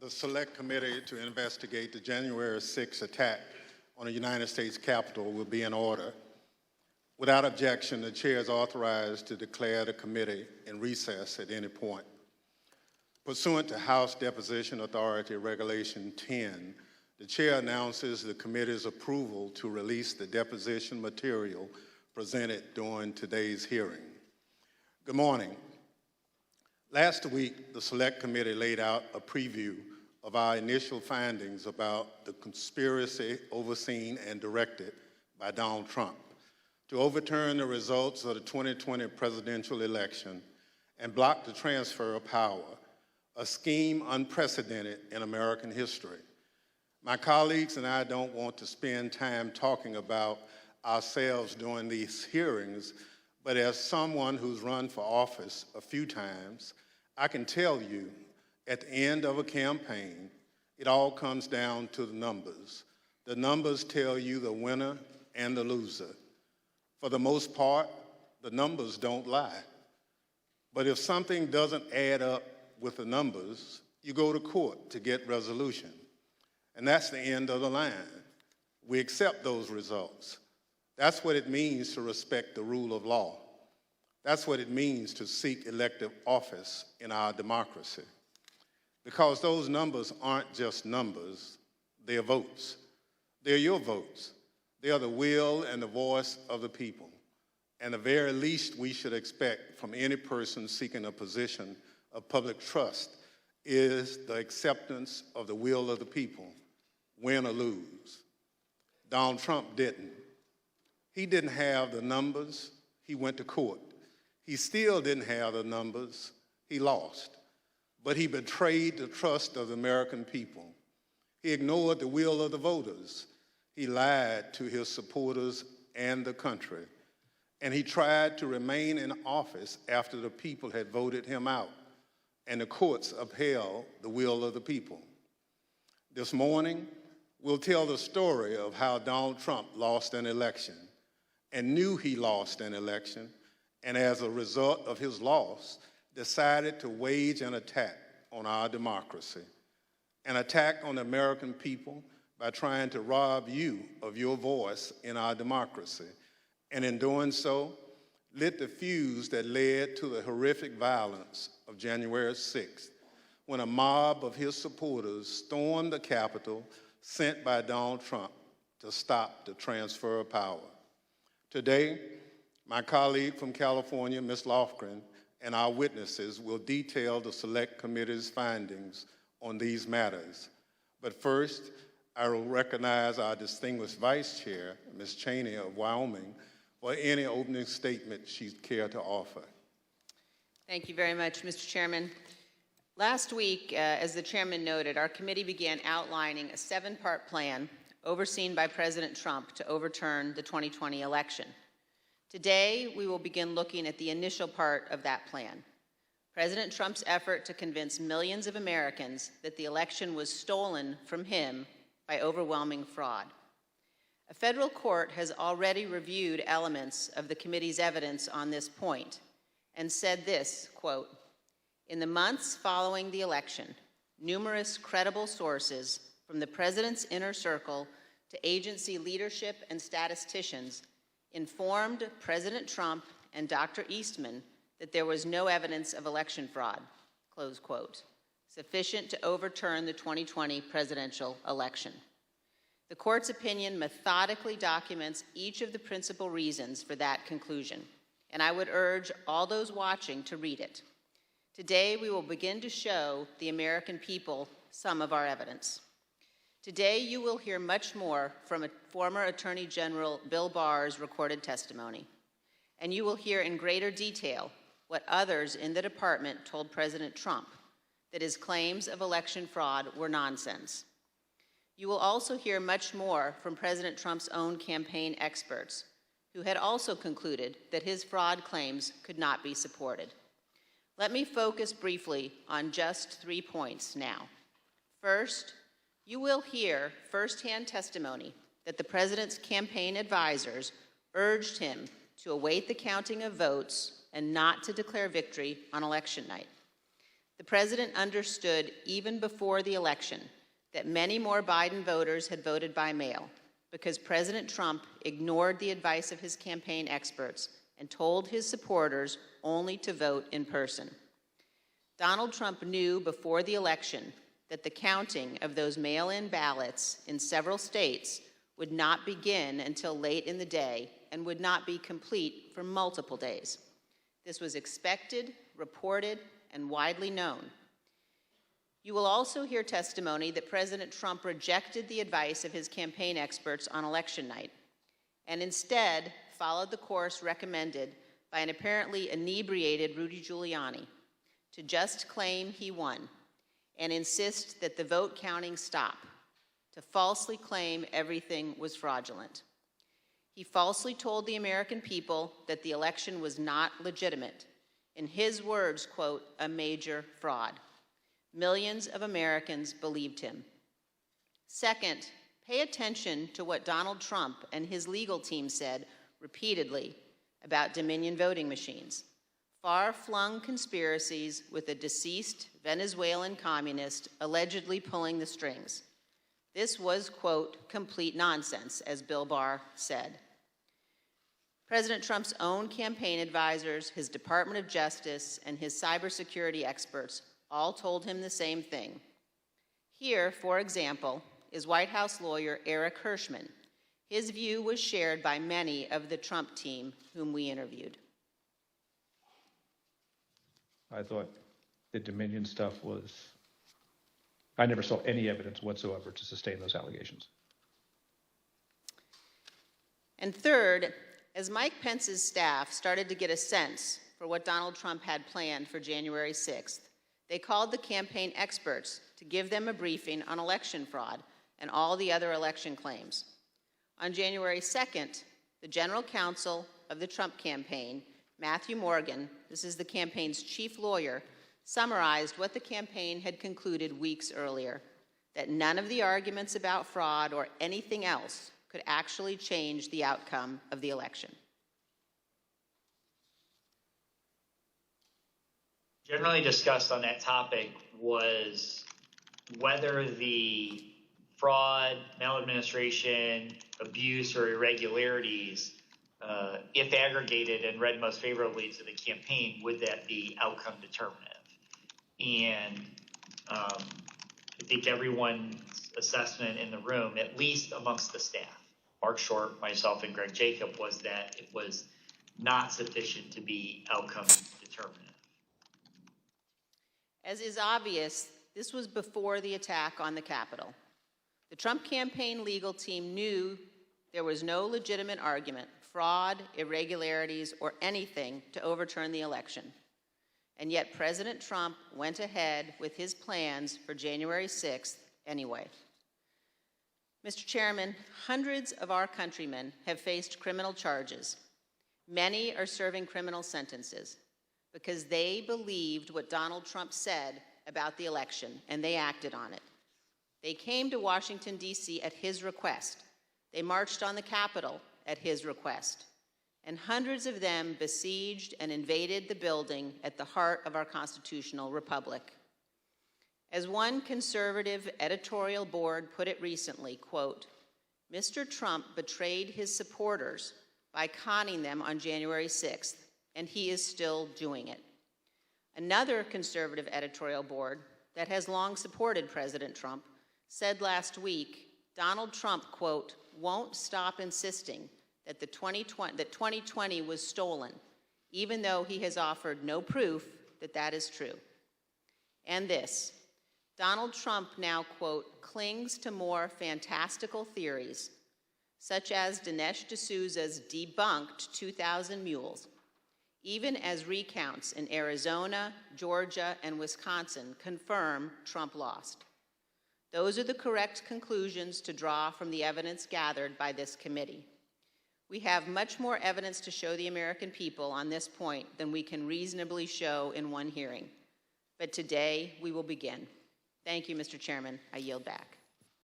The Select Committee to investigate the January 6th attack on the United States Capitol will be in order. Without objection, the Chair is authorized to declare the committee in recess at any point. Pursuant to House Deposition Authority Regulation 10, the Chair announces the committee's approval to release the deposition material presented during today's hearing. Good morning. Last week, the Select Committee laid out a preview of our initial findings about the conspiracy overseen and directed by Donald Trump to overturn the results of the 2020 presidential election and block the transfer of power, a scheme unprecedented in American history. My colleagues and I don't want to spend time talking about ourselves during these hearings, but as someone who's run for office a few times, I can tell you at the end of a campaign, it all comes down to the numbers. The numbers tell you the winner and the loser. For the most part, the numbers don't lie. But if something doesn't add up with the numbers, you go to court to get resolution. And that's the end of the line. We accept those results. That's what it means to respect the rule of law. That's what it means to seek elective office in our democracy. Because those numbers aren't just numbers, they're votes. They're your votes. They are the will and the voice of the people. And the very least we should expect from any person seeking a position of public trust is the acceptance of the will of the people, win or lose. Donald Trump didn't. He didn't have the numbers, he went to court. He still didn't have the numbers, he lost. But he betrayed the trust of the American people. He ignored the will of the voters. He lied to his supporters and the country. And he tried to remain in office after the people had voted him out, and the courts upheld the will of the people. This morning, we'll tell the story of how Donald Trump lost an election and knew he lost an election, and as a result of his loss, decided to wage an attack on our democracy, an attack on the American people by trying to rob you of your voice in our democracy, and in doing so, lit the fuse that led to the horrific violence of January 6th, when a mob of his supporters stormed the Capitol sent by Donald Trump to stop the transfer of power. Today, my colleague from California, Ms. Lofgren, and our witnesses will detail the Select Committee's findings on these matters. But first, I will recognize our distinguished Vice Chair, Ms. Cheney of Wyoming, for any opening statement she'd care to offer. Thank you very much, Mr. Chairman. Last week, as the Chairman noted, our committee began outlining a 7-part plan overseen by President Trump to overturn the 2020 election. Today, we will begin looking at the initial part of that plan, President Trump's effort to convince millions of Americans that the election was stolen from him by overwhelming fraud. A federal court has already reviewed elements of the committee's evidence on this point and said this, quote, "In the months following the election, numerous credible sources from the president's inner circle to agency leadership and statisticians informed President Trump and Dr. Eastman that there was no evidence of election fraud," close quote, sufficient to overturn the 2020 presidential election. The court's opinion methodically documents each of the principal reasons for that conclusion, and I would urge all those watching to read it. Today, we will begin to show the American people some of our evidence. Today, you will hear much more from former Attorney General Bill Barr's recorded testimony, and you will hear in greater detail what others in the department told President Trump, that his claims of election fraud were nonsense. You will also hear much more from President Trump's own campaign experts, who had also concluded that his fraud claims could not be supported. Let me focus briefly on just 3 points now. First, you will hear firsthand testimony that the president's campaign advisors urged him to await the counting of votes and not to declare victory on election night. The president understood even before the election that many more Biden voters had voted by mail because President Trump ignored the advice of his campaign experts and told his supporters only to vote in person. Donald Trump knew before the election that the counting of those mail-in ballots in several states would not begin until late in the day and would not be complete for multiple days. This was expected, reported, and widely known. You will also hear testimony that President Trump rejected the advice of his campaign experts on election night and instead followed the course recommended by an apparently inebriated Rudy Giuliani to just claim he won and insist that the vote counting stop, to falsely claim everything was fraudulent. He falsely told the American people that the election was not legitimate. In his words, quote, a major fraud. Millions of Americans believed him. Second, pay attention to what Donald Trump and his legal team said repeatedly about Dominion voting machines. Far-flung conspiracies with a deceased Venezuelan communist allegedly pulling the strings. This was, quote, complete nonsense, as Bill Barr said. President Trump's own campaign advisors, his Department of Justice, and his cybersecurity experts all told him the same thing. Here, for example, is White House lawyer Eric Hirschman. His view was shared by many of the Trump team whom we interviewed. I thought the Dominion stuff was, I never saw any evidence whatsoever to sustain those allegations. And third, as Mike Pence's staff started to get a sense for what Donald Trump had planned for January 6th, they called the campaign experts to give them a briefing on election fraud and all the other election claims. On January 2nd, the general counsel of the Trump campaign, Matthew Morgan, this is the campaign's chief lawyer, summarized what the campaign had concluded weeks earlier, that none of the arguments about fraud or anything else could actually change the outcome of the election. Generally discussed on that topic was whether the fraud, maladministration, abuse, or irregularities, if aggregated and read most favorably to the campaign, would that be outcome determinative? And I think everyone's assessment in the room, at least amongst the staff, Mark Short, myself, and Greg Jacob, was that it was not sufficient to be outcome determinative. As is obvious, this was before the attack on the Capitol. The Trump campaign legal team knew there was no legitimate argument, fraud, irregularities, or anything to overturn the election. And yet President Trump went ahead with his plans for January 6th anyway. Mr. Chairman, hundreds of our countrymen have faced criminal charges. Many are serving criminal sentences because they believed what Donald Trump said about the election, and they acted on it. They came to Washington, D.C. at his request. They marched on the Capitol at his request. And hundreds of them besieged and invaded the building at the heart of our constitutional republic. As one conservative editorial board put it recently, quote, Mr. Trump betrayed his supporters by conning them on January 6th, and he is still doing it. Another conservative editorial board that has long supported President Trump said last week, Donald Trump, quote, won't stop insisting that 2020 was stolen, even though he has offered no proof that that is true. And this, Donald Trump now, quote, clings to more fantastical theories, such as Dinesh D'Souza's debunked 2,000 mules, even as recounts in Arizona, Georgia, and Wisconsin confirm Trump lost. Those are the correct conclusions to draw from the evidence gathered by this committee. We have much more evidence to show the American people on this point than we can reasonably show in one hearing. But today, we will begin. Thank you, Mr. Chairman. I yield back.